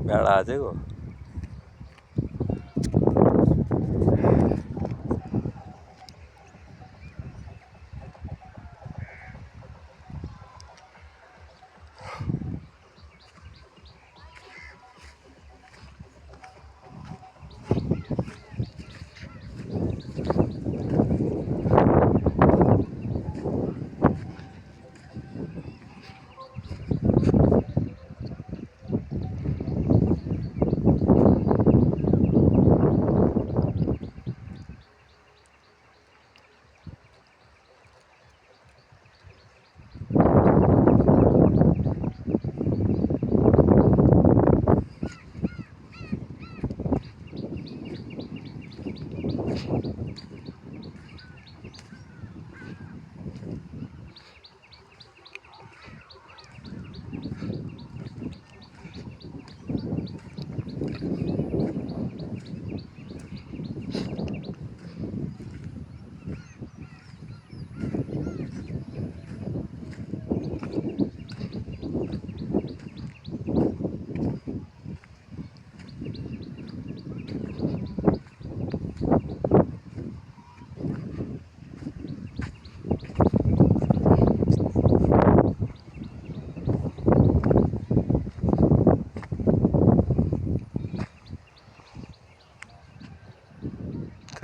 বেড়া আছে গো।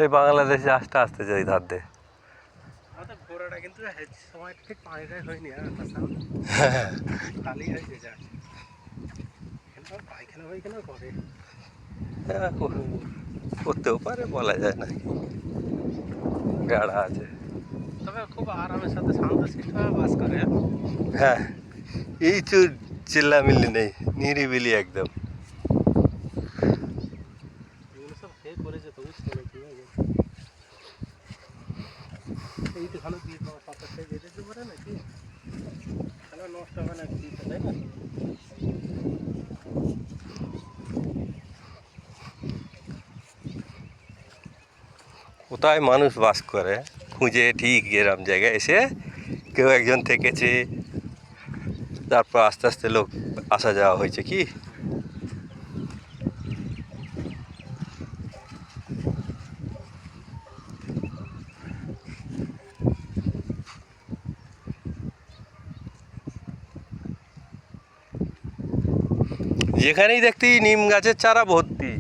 এই বাংলাদেশে আসতে আসতেছে ওই ধার দিয়ে। আমাদের ঘোড়াটা কিন্তু সময় ঠিক পানিটাই হয়নি খালি হয়েছে যা পায়খানা পায়খানা করে করতেও পারে, বলা যায় না। গাড়া আছে, তবে খুব আরামের সাথে শান্তশিষ্টভাবে বাস করে। হ্যাঁ, এই তো চিল্লামিল্লি নেই, নিরিবিলি একদম। এগুলো সব খেয়ে করেছে তো বুঝতে পারছি এই তো ভালো দিয়ে পাতা খেয়ে যেতে দিতে পারে নাকি তাহলে নষ্ট হবে না দিতে, তাই না? কোথায় মানুষ বাস করে খুঁজে ঠিক এরম জায়গায় এসে কেউ একজন থেকেছে, তারপর আস্তে আস্তে লোক আসা যাওয়া হয়েছে কি। যেখানেই দেখতি নিম গাছের চারা ভর্তি।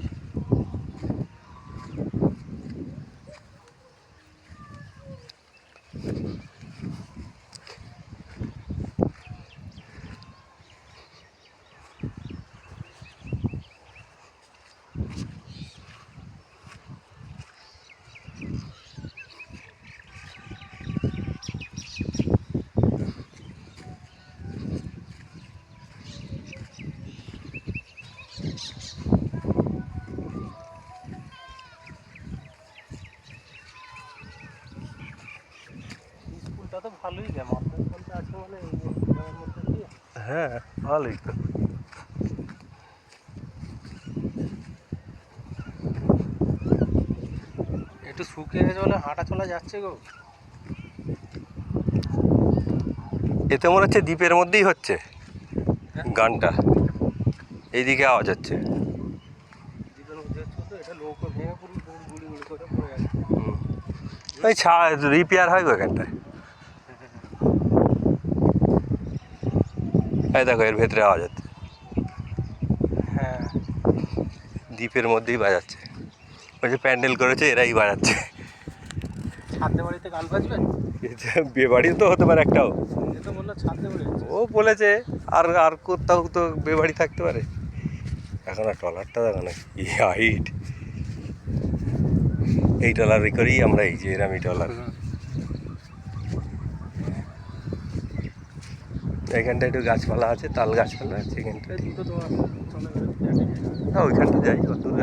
স্কুলটা তো ভালোই যায়, মাস্টার স্কুলটা আছে মানে এই মধ্যে দিয়ে। হ্যাঁ, ভালোই তো। একটু শুকিয়ে গেছে বলে হাঁটা চলা যাচ্ছে গো। এতে মনে হচ্ছে দ্বীপের মধ্যেই হচ্ছে গানটা, এইদিকে আওয়াজ হচ্ছে। দ্বীপের মধ্যে হচ্ছে তো, এটা নৌকো ভেঙে পুরো গুড়ি গুড়ি করে পড়ে গেছে। ওই রিপেয়ার হয় গো এখানটায়। এই দেখো এর ভেতরে আওয়াজ হচ্ছে। হ্যাঁ, দ্বীপের মধ্যেই বাজাচ্ছে, ওই যে প্যান্ডেল করেছে এরাই বাজাচ্ছে। ছাদে বাড়িতে গান বাজবে? বিয়ে বাড়ি তো হতে পারে একটাও। এ তো বললো ছাদে বাড়ি হচ্ছে। ও বলেছে আর আর কোথাও তো বিয়ে বাড়ি থাকতে পারে। এখন আর ট্রলারটা দেখো না কি হাইট, এই ট্রলারে করেই আমরা এই যে এরাম এই ট্রলার। এখানটা একটু গাছপালা আছে, তাল গাছপালা আছে এখানটা। এই দুটো তো চলে গেলে হ্যাঁ, ওইখানটা যাই, অত দূর